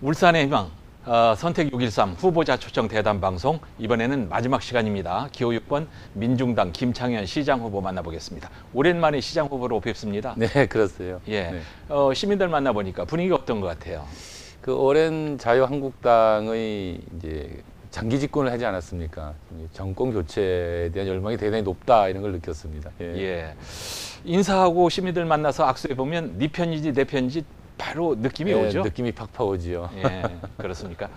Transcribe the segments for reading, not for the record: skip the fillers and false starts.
울산의 희망, 선택 613 후보자 초청 대담 방송, 이번에는 마지막 시간입니다. 기호 6번 민중당 김창현 시장 후보 만나보겠습니다. 오랜만에 시장 후보로 뵙습니다. 네, 그렇어요. 예, 네. 시민들 만나보니까 분위기가 어떤 것 같아요? 그 오랜 자유한국당의 이제 장기 집권을 하지 않았습니까? 정권 교체에 대한 열망이 대단히 높다 이런 걸 느꼈습니다. 예. 인사하고 시민들 만나서 악수해 보면 네 편이지 내 편이지 바로 느낌이 오죠. 느낌이 팍팍 오지요. 예, 그렇습니까?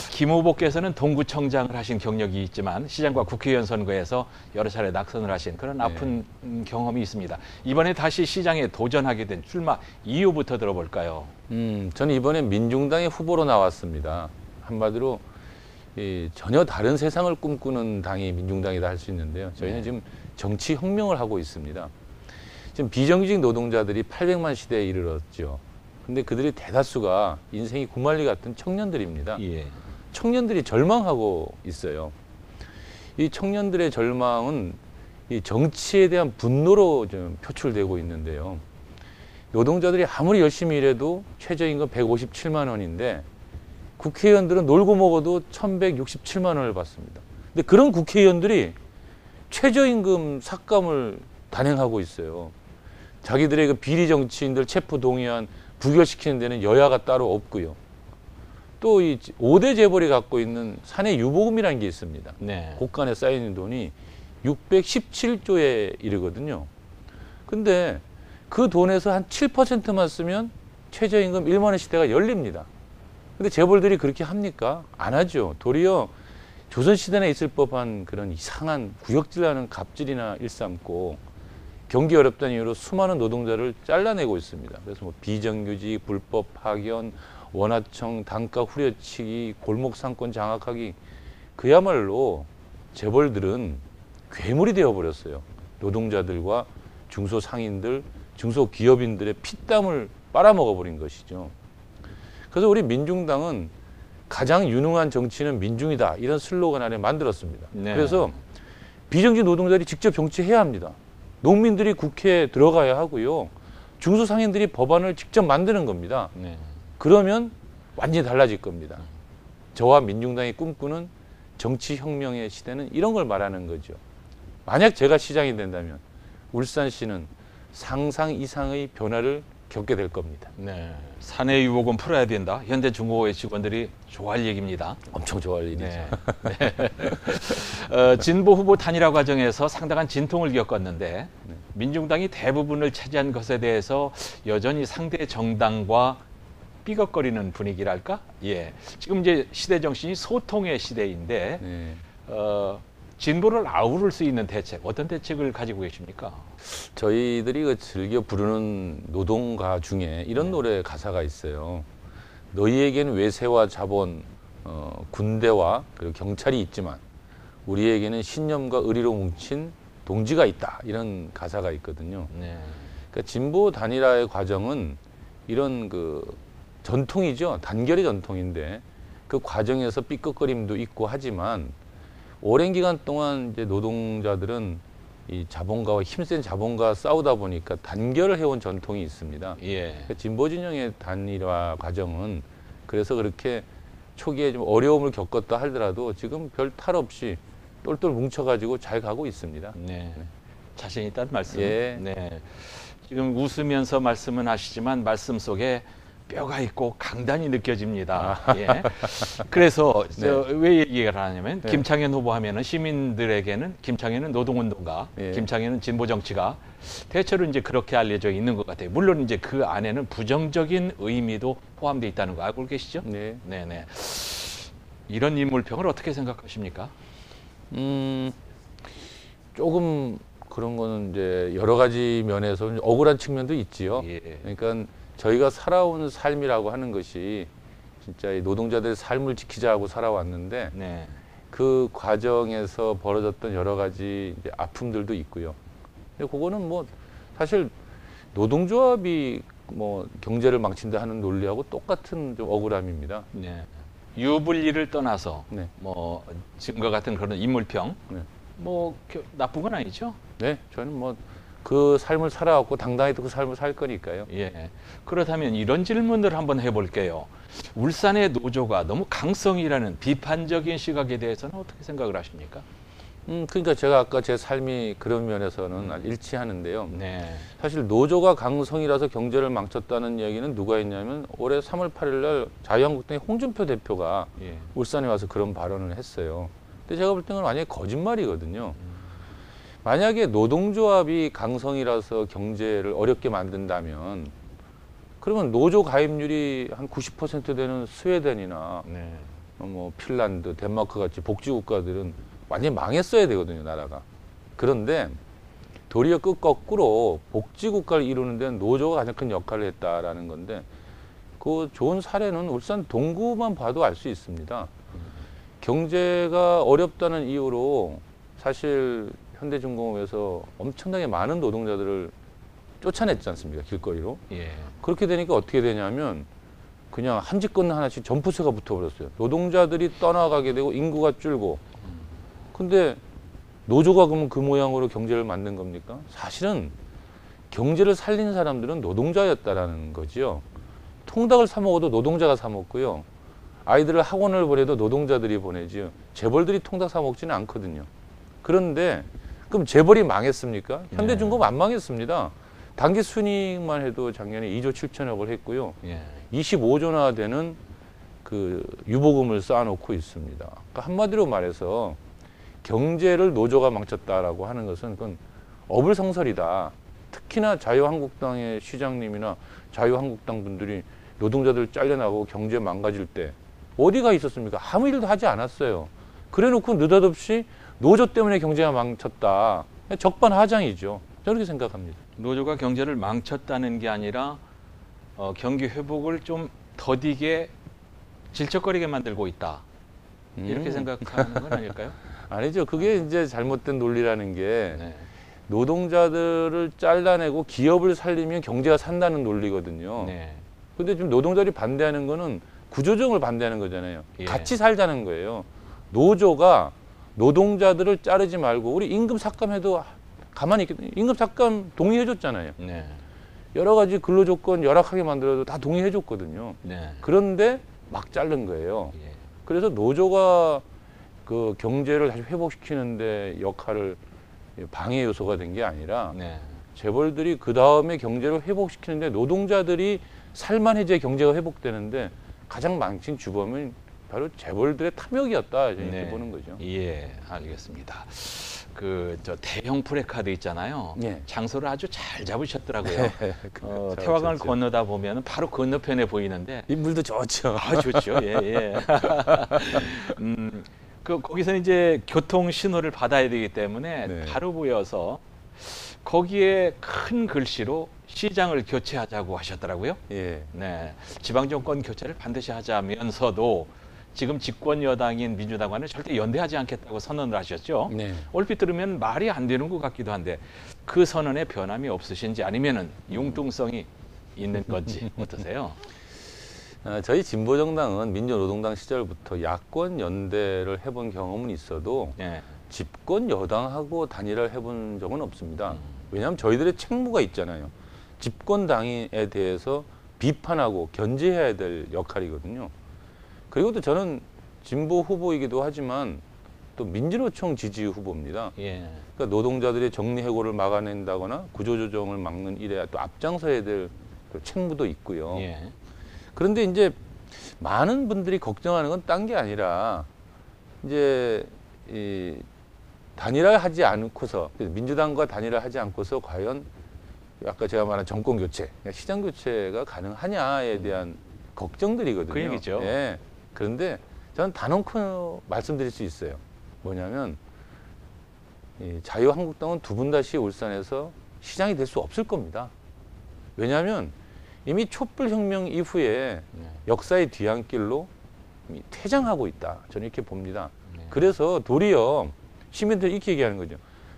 김 후보께서는 동구청장을 하신 경력이 있지만 시장과 국회의원 선거에서 여러 차례 낙선을 하신 그런 아픈 경험이 있습니다. 이번에 다시 시장에 도전하게 된 출마 이유부터 들어볼까요? 저는 이번에 민중당의 후보로 나왔습니다. 한마디로 전혀 다른 세상을 꿈꾸는 당이 민중당이다 할 수 있는데요. 저희는 지금 정치 혁명을 하고 있습니다. 지금 비정규직 노동자들이 800만 시대에 이르렀죠. 근데 그들이 대다수가 인생이 구말리 같은 청년들입니다. 예. 청년들이 절망하고 있어요. 이 청년들의 절망은 이 정치에 대한 분노로 좀 표출되고 있는데요. 노동자들이 아무리 열심히 일해도 최저임금 157만 원인데 국회의원들은 놀고 먹어도 1167만 원을 받습니다. 근데 그런 국회의원들이 최저임금 삭감을 단행하고 있어요. 자기들의 그 비리 정치인들 체포 동의안 부결시키는 데는 여야가 따로 없고요. 또 이 5대 재벌이 갖고 있는 사내 유보금이라는 게 있습니다. 네. 곳간에 쌓이는 돈이 617조에 이르거든요. 근데 그 돈에서 한 7%만 쓰면 최저임금 1만 원 시대가 열립니다. 근데 재벌들이 그렇게 합니까? 안 하죠. 도리어 조선시대에 있을 법한 그런 이상한 구역질하는 갑질이나 일삼고 경기 어렵다는 이유로 수많은 노동자를 잘라내고 있습니다. 그래서 뭐 비정규직, 불법 파견, 원하청, 단가 후려치기, 골목 상권 장악하기, 그야말로 재벌들은 괴물이 되어버렸어요. 노동자들과 중소상인들, 중소기업인들의 피땀을 빨아먹어버린 것이죠. 그래서 우리 민중당은 가장 유능한 정치는 민중이다, 이런 슬로건 안에 만들었습니다. 네. 그래서 비정규직 노동자들이 직접 정치해야 합니다. 농민들이 국회에 들어가야 하고요. 중소상인들이 법안을 직접 만드는 겁니다. 네. 그러면 완전히 달라질 겁니다. 저와 민중당이 꿈꾸는 정치혁명의 시대는 이런 걸 말하는 거죠. 만약 제가 시장이 된다면 울산시는 상상 이상의 변화를 겪게 될 겁니다. 네. 사내 유보금 풀어야 된다. 현대중공업의 직원들이 좋아할 얘기입니다. 엄청 좋아할 일이죠. 네. 네. 진보 후보 단일화 과정에서 상당한 진통을 겪었는데 민중당이 대부분을 차지한 것에 대해서 여전히 상대 정당과 삐걱거리는 분위기랄까? 예. 지금 이제 시대 정신이 소통의 시대인데 네. 진보를 아우를 수 있는 대책, 어떤 대책을 가지고 계십니까? 저희들이 그 즐겨 부르는 노동가 중에 이런 노래 가사가 있어요. 너희에게는 외세와 자본, 군대와 그리고 경찰이 있지만 우리에게는 신념과 의리로 뭉친 동지가 있다, 이런 가사가 있거든요. 네. 그러니까 진보 단일화의 과정은 이런 그 전통이죠. 단결의 전통인데 그 과정에서 삐걱거림도 있고 하지만 오랜 기간 동안 이제 노동자들은 이 자본가와 힘센 자본가와 싸우다 보니까 단결을 해온 전통이 있습니다. 예. 그러니까 진보 진영의 단일화 과정은 그래서 그렇게 초기에 좀 어려움을 겪었다 하더라도 지금 별 탈 없이 똘똘 뭉쳐가지고 잘 가고 있습니다. 네. 자신 있다는 말씀. 예. 네. 지금 웃으면서 말씀은 하시지만 말씀 속에 뼈가 있고 강단이 느껴집니다. 예. 그래서 왜 얘기를 하냐면 김창현 후보 하면은 시민들에게는 김창현은 노동운동가, 김창현은 진보정치가 대체로 이제 그렇게 알려져 있는 것 같아요. 물론 이제 그 안에는 부정적인 의미도 포함되어 있다는 거 알고 계시죠? 네. 네네. 이런 인물평을 어떻게 생각하십니까? 조금 그런 거는 이제 여러 가지 면에서 억울한 측면도 있지요. 예. 그러니까 저희가 살아온 삶이라고 하는 것이 진짜 이 노동자들의 삶을 지키자고 살아왔는데 네. 그 과정에서 벌어졌던 여러 가지 이제 아픔들도 있고요. 근데 그거는 뭐 사실 노동조합이 뭐 경제를 망친다 하는 논리하고 똑같은 좀 억울함입니다. 네. 유불리를 떠나서 네. 뭐 지금과 같은 그런 인물평 네. 뭐 나쁜 건 아니죠. 네, 저는 뭐 그 삶을 살아왔고 당당히 또 그 삶을 살 거니까요. 예. 그렇다면 이런 질문을 한번 해볼게요. 울산의 노조가 너무 강성이라는 비판적인 시각에 대해서는 어떻게 생각을 하십니까? 그러니까 제가 아까 제 삶이 그런 면에서는 일치하는데요. 네. 사실 노조가 강성이라서 경제를 망쳤다는 얘기는 누가 했냐면 올해 3월 8일 날 자유한국당의 홍준표 대표가 예. 울산에 와서 그런 발언을 했어요. 근데 제가 볼 때는 완전히 거짓말이거든요. 만약에 노동조합이 강성이라서 경제를 어렵게 만든다면 그러면 노조 가입률이 한 90% 되는 스웨덴이나 네. 뭐 핀란드, 덴마크 같이 복지 국가들은 완전히 망했어야 되거든요, 나라가. 그런데 도리어 거꾸로 복지 국가를 이루는 데는 노조가 가장 큰 역할을 했다라는 건데 그 좋은 사례는 울산 동구만 봐도 알 수 있습니다. 경제가 어렵다는 이유로 사실 현대중공업에서 엄청나게 많은 노동자들을 쫓아냈지 않습니까? 길거리로. 예. 그렇게 되니까 어떻게 되냐면 그냥 한 직권 하나씩 점프세가 붙어버렸어요. 노동자들이 떠나가게 되고 인구가 줄고. 근데 노조가 그러면 그 모양으로 경제를 만든 겁니까? 사실은 경제를 살린 사람들은 노동자였다라는 거지요. 통닭을 사 먹어도 노동자가 사 먹고요. 아이들을 학원을 보내도 노동자들이 보내지요. 재벌들이 통닭 사 먹지는 않거든요. 그런데 그럼 재벌이 망했습니까? 현대중공업 안 망했습니다. 단기 순이익만 해도 작년에 2조 7천억을 했고요. 예. 25조나 되는 그 유보금을 쌓아놓고 있습니다. 그러니까 한마디로 말해서 경제를 노조가 망쳤다라고 하는 것은 그건 어불성설이다. 특히나 자유한국당의 시장님이나 자유한국당 분들이 노동자들 잘려나가고 경제 망가질 때 어디가 있었습니까? 아무 일도 하지 않았어요. 그래놓고 느닷없이 노조 때문에 경제가 망쳤다. 적반하장이죠. 저는 그렇게 생각합니다. 노조가 경제를 망쳤다는 게 아니라 경기 회복을 좀 더디게 질척거리게 만들고 있다. 이렇게 생각하는 건 아닐까요? 아니죠. 그게 이제 잘못된 논리라는 게 네. 노동자들을 잘라내고 기업을 살리면 경제가 산다는 논리거든요. 네. 근데 지금 노동자들이 반대하는 거는 구조조정을 반대하는 거잖아요. 예. 같이 살자는 거예요. 노조가 노동자들을 자르지 말고 우리 임금 삭감해도 가만히 있겠 임금 삭감 동의해 줬잖아요. 네. 여러 가지 근로 조건 열악하게 만들어도 다 동의해 줬거든요. 네. 그런데 막 자른 거예요. 예. 그래서 노조가 그 경제를 다시 회복시키는데 역할을 방해 요소가 된 게 아니라 네. 재벌들이 그 다음에 경제를 회복시키는데 노동자들이 살만해져야 경제가 회복되는데 가장 망친 주범은 바로 재벌들의 탐욕이었다 이렇게 네. 보는 거죠. 예, 알겠습니다. 그 저 대형 프레카드 있잖아요. 예. 장소를 아주 잘 잡으셨더라고요. 잘 태화강을 잡죠. 건너다 보면 바로 건너편에 보이는데 인물도 좋죠. 아 좋죠. 예, 예. 거기서 이제 교통 신호를 받아야 되기 때문에 네. 바로 보여서 거기에 큰 글씨로 시장을 교체하자고 하셨더라고요. 예. 네, 지방 정권 교체를 반드시 하자면서도 지금 집권 여당인 민주당과는 절대 연대하지 않겠다고 선언을 하셨죠. 네. 얼핏 들으면 말이 안 되는 것 같기도 한데 그 선언에 변함이 없으신지 아니면은 융통성이 있는 건지 어떠세요? 저희 진보정당은 민주노동당 시절부터 야권 연대를 해본 경험은 있어도 네. 집권 여당하고 단일화를 해본 적은 없습니다. 왜냐하면 저희들의 책무가 있잖아요. 집권당에 대해서 비판하고 견제해야 될 역할이거든요. 그리고 또 저는 진보 후보이기도 하지만 또 민주노총 지지 후보입니다. 예. 그러니까 노동자들의 정리해고를 막아낸다거나 구조조정을 막는 일에 또 앞장서야 될 책무도 있고요. 예. 그런데 이제 많은 분들이 걱정하는 건 딴 게 아니라 이제 이 단일화하지 않고서 민주당과 단일화하지 않고서 과연 아까 제가 말한 정권 교체, 시장 교체가 가능하냐에 대한 걱정들이거든요. 그 얘기죠. 예. 그런데 저는 단언코 말씀드릴 수 있어요. 뭐냐면 이 자유한국당은 두 분 다시 울산에서 시장이 될 수 없을 겁니다. 왜냐하면 이미 촛불혁명 이후에 역사의 뒤안길로 이미 퇴장하고 있다. 저는 이렇게 봅니다. 네. 그래서 도리어 시민들이 이렇게 얘기하는 거죠.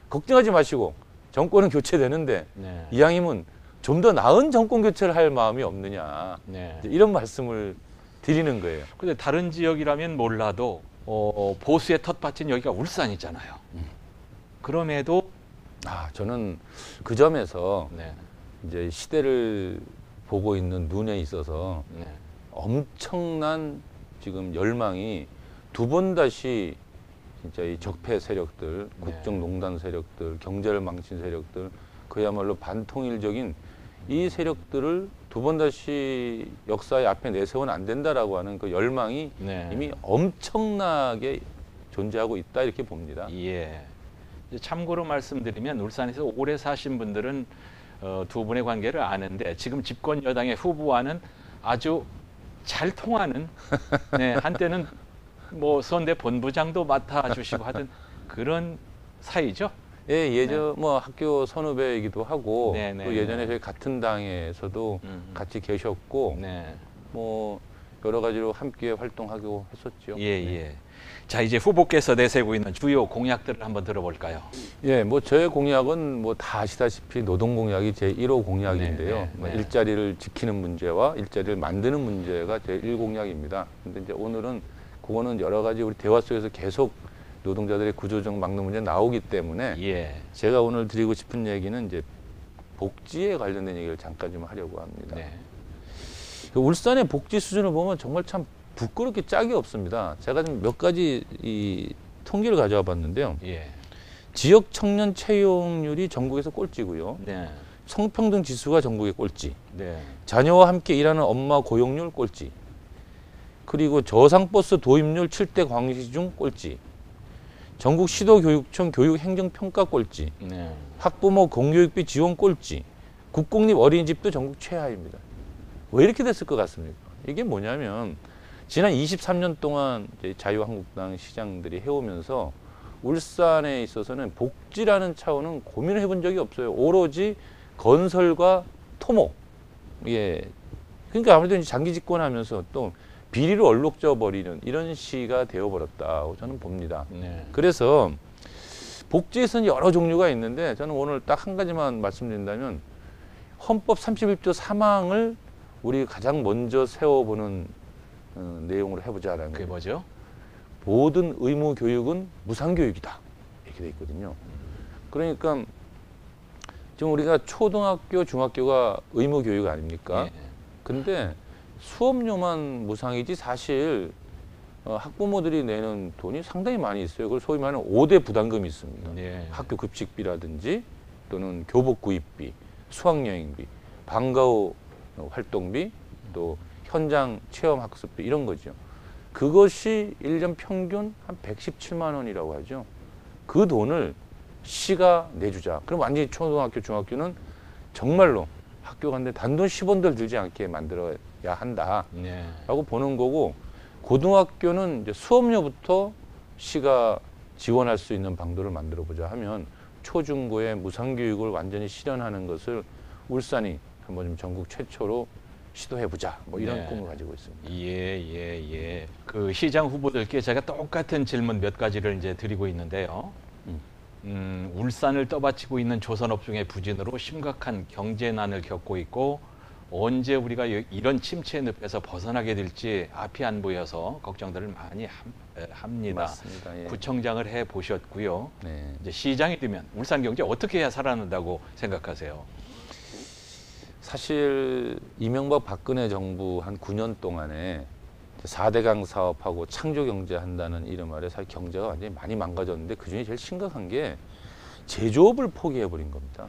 걱정하지 마시고 정권은 교체되는데 네. 이왕이면 좀 더 나은 정권 교체를 할 마음이 없느냐. 네. 이런 말씀을 드리는 거예요. 근데 다른 지역이라면 몰라도 보수의 텃밭인 여기가 울산이잖아요. 그럼에도 저는 그 점에서 네. 이제 시대를 보고 있는 눈에 있어서 네. 엄청난 지금 열망이 두 번 다시 진짜 이 적폐 세력들, 국정농단 세력들, 경제를 망친 세력들, 그야말로 반통일적인 이 세력들을 두 번 다시 역사의 앞에 내세워는 안 된다라고 하는 그 열망이 네. 이미 엄청나게 존재하고 있다 이렇게 봅니다. 예. 이제 참고로 말씀드리면 울산에서 오래 사신 분들은 두 분의 관계를 아는데 지금 집권 여당의 후보와는 아주 잘 통하는 네, 한때는 뭐 선대 본부장도 맡아주시고 하던 그런 사이죠. 예, 뭐 학교 선후배이기도 하고 네, 네, 또 예전에 네. 저희 같은 당에서도 같이 계셨고 네. 뭐 여러 가지로 함께 활동하고 했었죠. 예, 예. 자, 이제 후보께서 내세우고 있는 주요 공약들을 한번 들어볼까요? 예, 뭐 저의 공약은 뭐 다 아시다시피 노동 공약이 제 1호 공약인데요. 네, 뭐 네. 일자리를 지키는 문제와 일자리를 만드는 문제가 제 1공약입니다. 근데 이제 오늘은 그거는 여러 가지 우리 대화 속에서 계속 노동자들의 구조적 막는 문제 나오기 때문에 예. 제가 오늘 드리고 싶은 얘기는 이제 복지에 관련된 얘기를 잠깐 좀 하려고 합니다. 네. 그 울산의 복지 수준을 보면 정말 참 부끄럽게 짝이 없습니다. 제가 좀 몇 가지 이 통계를 가져와 봤는데요. 예. 지역 청년 채용률이 전국에서 꼴찌고요. 네. 성평등 지수가 전국의 꼴찌. 네. 자녀와 함께 일하는 엄마 고용률 꼴찌. 그리고 저상버스 도입률 7대 광시 중 꼴찌. 전국 시도교육청 교육행정평가 꼴찌. 네. 학부모 공교육비 지원 꼴찌. 국공립 어린이집도 전국 최하입니다. 왜 이렇게 됐을 것 같습니까? 이게 뭐냐면 지난 23년 동안 이제 자유한국당 시장들이 해오면서 울산에 있어서는 복지라는 차원은 고민을 해본 적이 없어요. 오로지 건설과 토목. 예. 그러니까 아무래도 이제 장기 집권하면서 또 비리를 얼룩져 버리는 이런 시가 되어버렸다고 저는 봅니다. 네. 그래서 복지에서는 여러 종류가 있는데 저는 오늘 딱 한 가지만 말씀드린다면 헌법 31조 3항을 우리 가장 먼저 세워보는 내용으로 해보자라는 그게 거예요. 뭐죠? 모든 의무 교육은 무상교육이다 이렇게 돼 있거든요. 그러니까 지금 우리가 초등학교, 중학교가 의무 교육 아닙니까? 예. 근데 수업료만 무상이지 사실 학부모들이 내는 돈이 상당히 많이 있어요. 그걸 소위 말하는 5대 부담금이 있습니다. 예. 학교 급식비라든지 또는 교복 구입비, 수학여행비, 방과 후 활동비, 또 현장 체험 학습비 이런 거죠. 그것이 1년 평균 한 117만 원이라고 하죠. 그 돈을 시가 내주자. 그럼 완전히 초등학교, 중학교는 정말로 학교 갔는데 단돈 10원들 들지 않게 만들어야 한다라고 네. 보는 거고, 고등학교는 이제 수업료부터 시가 지원할 수 있는 방도를 만들어 보자 하면 초중고의 무상교육을 완전히 실현하는 것을 울산이 한번 좀 전국 최초로 시도해보자, 뭐 이런 네. 꿈을 가지고 있습니다. 예. 그 시장 후보들께 제가 똑같은 질문 몇 가지를 이제 드리고 있는데요. 울산을 떠받치고 있는 조선업종의 부진으로 심각한 경제난을 겪고 있고 언제 우리가 이런 침체 늪에서 벗어나게 될지 앞이 안 보여서 걱정들을 많이 합니다. 맞습니다. 예. 구청장을 해 보셨고요. 네. 이제 시장이 되면 울산 경제 어떻게 해야 살아난다고 생각하세요? 사실 이명박 박근혜 정부 한 9년 동안에 4대강 사업하고 창조경제 한다는 이름 아래 사실 경제가 완전히 많이 망가졌는데 그중에 제일 심각한 게 제조업을 포기해버린 겁니다.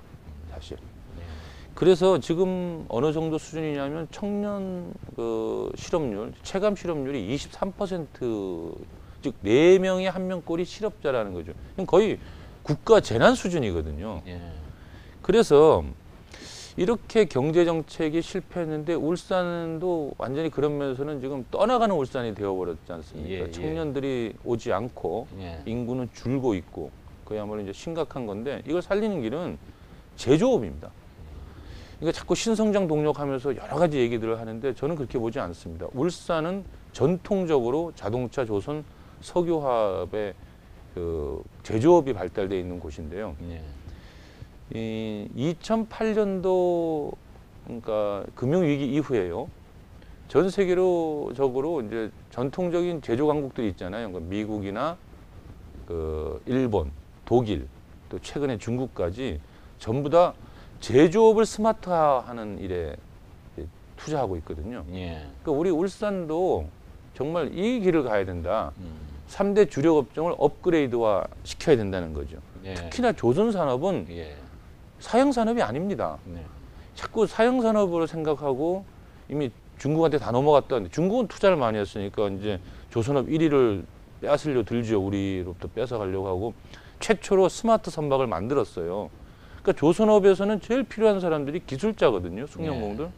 사실. 그래서 지금 어느 정도 수준이냐면 청년 그 실업률, 체감 실업률이 23%, 즉 4명에 1명꼴이 실업자라는 거죠. 거의 국가 재난 수준이거든요. 예. 그래서 이렇게 경제 정책이 실패했는데 울산도 완전히 그런 면에서는 지금 떠나가는 울산이 되어버렸지 않습니까? 예. 청년들이 오지 않고 예. 인구는 줄고 있고 그야말로 이제 심각한 건데 이걸 살리는 길은 제조업입니다. 그러니까 자꾸 신성장 동력하면서 여러 가지 얘기들을 하는데 저는 그렇게 보지 않습니다. 울산은 전통적으로 자동차, 조선, 석유화합의 그 제조업이 발달되어 있는 곳인데요. 예. 이 2008년도 그러니까 금융위기 이후에요. 전 세계적으로 이제 전통적인 제조 강국들이 있잖아요. 그러니까 미국이나 그 일본, 독일 또 최근에 중국까지 전부 다 제조업을 스마트화하는 일에 투자하고 있거든요. 예. 그러니까 우리 울산도 정말 이 길을 가야 된다. 3대 주력 업종을 업그레이드화 시켜야 된다는 거죠. 예. 특히나 조선산업은 예. 사형산업이 아닙니다. 네. 자꾸 사형산업으로 생각하고 이미 중국한테 다 넘어갔다는데 중국은 투자를 많이 했으니까 이제 조선업 1위를 빼앗으려 들죠. 우리로부터 뺏어가려고 하고 최초로 스마트 선박을 만들었어요. 그러니까 조선업에서는 제일 필요한 사람들이 기술자거든요. 숙련공들.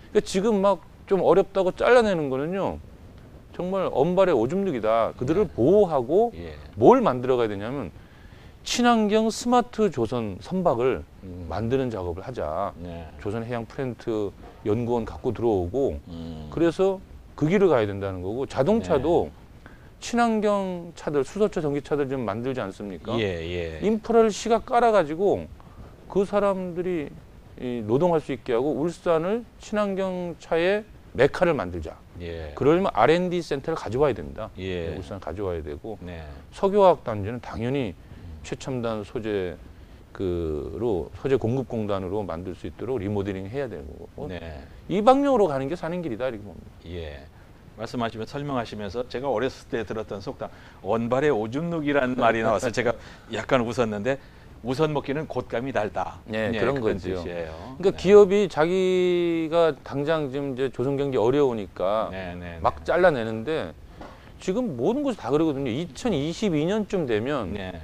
그러니까 지금 막 좀 어렵다고 잘라내는 거는요. 정말 언발의 오줌누기다. 그들을 보호하고 예. 뭘 만들어 가야 되냐면 친환경 스마트 조선 선박을 만드는 작업을 하자. 네. 조선해양플랜트 연구원 갖고 들어오고 그래서 그래서 그 길을 가야 된다는 거고 자동차도 친환경 차들, 수소차, 전기차들 좀 만들지 않습니까? 예. 인프라를 시각 깔아가지고 그 사람들이 노동할 수 있게 하고 울산을 친환경 차의 메카를 만들자. 예. 그러려면 R&D 센터를 가져와야 됩니다. 예. 울산 가져와야 되고 네. 석유화학단지는 당연히 최첨단 소재 소재 공급공단으로 만들 수 있도록 리모델링 해야 되고 네. 이 방향으로 가는 게 사는 길이다 이렇게 봅니다. 예. 말씀하시면 설명하시면서 제가 어렸을 때 들었던 속담 언발의 오줌누기라는 말이 나와서 제가 약간 웃었는데 우선 먹기는 곶감이 달다. 네, 그런 거죠. 뜻이에요. 그러니까 기업이 자기가 당장 지금 이제 조선 경기 어려우니까 네. 막 잘라내는데 지금 모든 곳이 다 그러거든요. 2022년쯤 되면 네.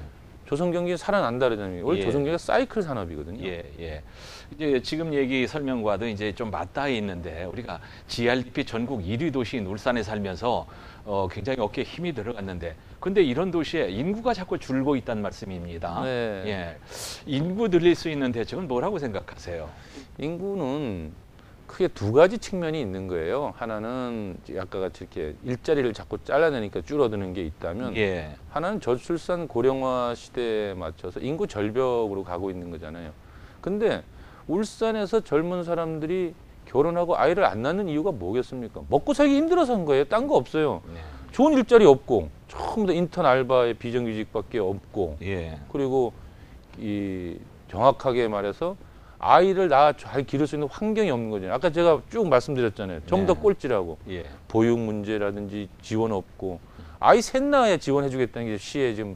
조선 경기 살아난다 그러잖아요. 원래 예. 조선 경기가 사이클 산업이거든요. 예. 이제 지금 얘기 설명과도 이제 좀 맞닿아 있는데 우리가 GRDP 전국 1위 도시인 울산에 살면서 굉장히 어깨에 힘이 들어갔는데 근데 이런 도시에 인구가 자꾸 줄고 있다는 말씀입니다. 네. 예. 인구 늘릴 수 있는 대책은 뭐라고 생각하세요? 인구는 크게 두 가지 측면이 있는 거예요. 하나는 아까 같이 이렇게 일자리를 자꾸 잘라내니까 줄어드는 게 있다면 예. 하나는 저출산 고령화 시대에 맞춰서 인구 절벽으로 가고 있는 거잖아요. 근데 울산에서 젊은 사람들이 결혼하고 아이를 안 낳는 이유가 뭐겠습니까? 먹고 살기 힘들어서 한 거예요. 딴 거 없어요. 네. 좋은 일자리 없고 전부 다 인턴 알바에 비정규직밖에 없고 예. 그리고 이 정확하게 말해서 아이를 잘 기를 수 있는 환경이 없는 거죠. 아까 제가 쭉 말씀드렸잖아요. 전부 다 꼴찌라고. 예. 보육 문제라든지 지원 없고 아이 셋 낳아야 지원해 주겠다는 게 시에 지금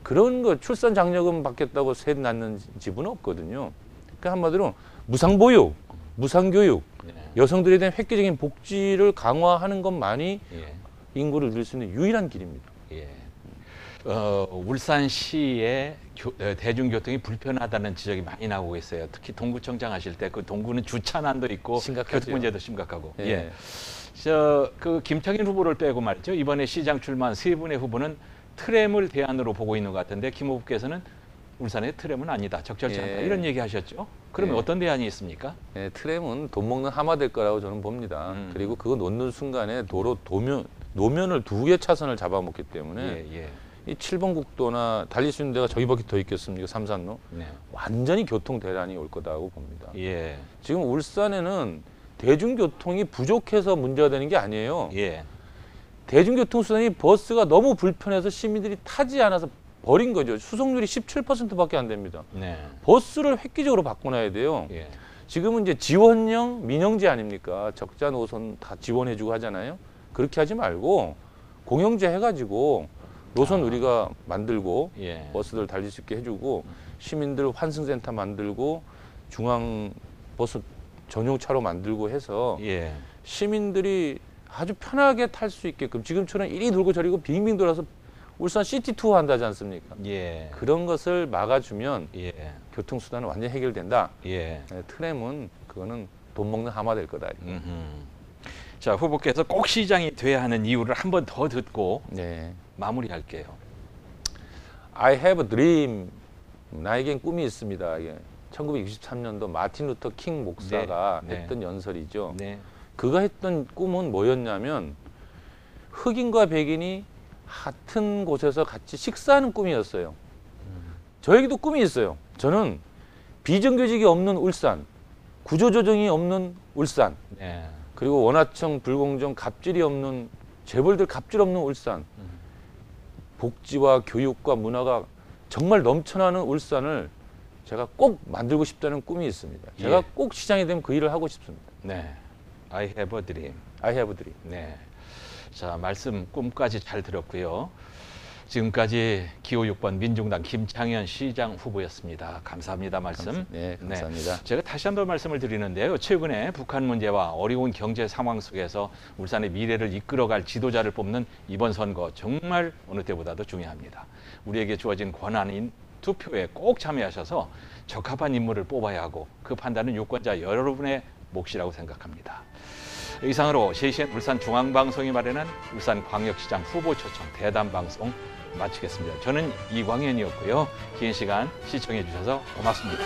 그런 거 출산 장려금 받겠다고 셋 낳는 집은 없거든요. 그러니까 한마디로 무상보육, 무상교육, 네. 여성들에 대한 획기적인 복지를 강화하는 것만이 예. 인구를 늘릴 수 있는 유일한 길입니다. 예. 울산시의 대중교통이 불편하다는 지적이 많이 나오고 있어요. 특히 동구청장 하실 때 그 동구는 주차난도 있고 심각하죠. 교통 문제도 심각하고. 예. 예. 그 김창인 후보를 빼고 말이죠. 이번에 시장 출마한 세 분의 후보는 트램을 대안으로 보고 있는 것 같은데 김 후보께서는 울산의 트램은 아니다. 적절치 않다. 예. 이런 얘기 하셨죠. 그러면 예. 어떤 대안이 있습니까? 네, 트램은 돈 먹는 하마 될 거라고 저는 봅니다. 그리고 그거 놓는 순간에 노면을 두 개 차선을 잡아먹기 때문에 예. 이 7번 국도나 달릴 수 있는 데가 저기밖에 더 있겠습니까? 삼산로. 네. 완전히 교통 대란이 올 거다고 봅니다. 예. 지금 울산에는 대중교통이 부족해서 문제가 되는 게 아니에요. 예. 대중교통 수단이 버스가 너무 불편해서 시민들이 타지 않아서 버린 거죠. 수송률이 17%밖에 안 됩니다. 네. 버스를 획기적으로 바꿔놔야 돼요. 예. 지금은 이제 지원형 민영제 아닙니까? 적자 노선 다 지원해주고 하잖아요. 그렇게 하지 말고 공영제 해가지고 노선 우리가 만들고 예. 버스들 달릴 수 있게 해주고 시민들 환승센터 만들고 중앙 버스 전용차로 만들고 해서 예. 시민들이 아주 편하게 탈 수 있게끔 지금처럼 이리 돌고 저리고 빙빙 돌아서 울산 시티 투어 한다지 않습니까? 예. 그런 것을 막아주면 예. 교통수단은 완전히 해결된다. 예. 네, 트램은 그거는 돈 먹는 하마 될 거다. 자, 후보께서 꼭 시장이 돼야 하는 이유를 한 번 더 듣고 네. 마무리할게요. I have a dream. 나에겐 꿈이 있습니다. 이게 1963년도 마틴 루터 킹 목사가 네. 했던 연설이죠. 네. 그가 했던 꿈은 뭐였냐면 흑인과 백인이 같은 곳에서 같이 식사하는 꿈이었어요. 저에게도 꿈이 있어요. 저는 비정규직이 없는 울산, 구조조정이 없는 울산, 네. 그리고 원하청 불공정 갑질이 없는 재벌들 갑질 없는 울산, 복지와 교육과 문화가 정말 넘쳐나는 울산을 제가 꼭 만들고 싶다는 꿈이 있습니다. 제가 예. 꼭 시장이 되면 그 일을 하고 싶습니다. 네. I have a dream. I have a dream. 네. 자, 말씀 꿈까지 잘 들었고요. 지금까지 기호 6번 민중당 김창현 시장 후보였습니다. 감사합니다. 말씀. 네, 감사합니다. 네. 제가 다시 한번 말씀을 드리는데요. 최근에 북한 문제와 어려운 경제 상황 속에서 울산의 미래를 이끌어갈 지도자를 뽑는 이번 선거 정말 어느 때보다도 중요합니다. 우리에게 주어진 권한인 투표에 꼭 참여하셔서 적합한 인물을 뽑아야 하고 그 판단은 유권자 여러분의 몫이라고 생각합니다. 이상으로 CCN 울산중앙방송이 마련한 울산광역시장 후보 초청 대담방송 마치겠습니다. 저는 이광현이었고요. 긴 시간 시청해 주셔서 고맙습니다.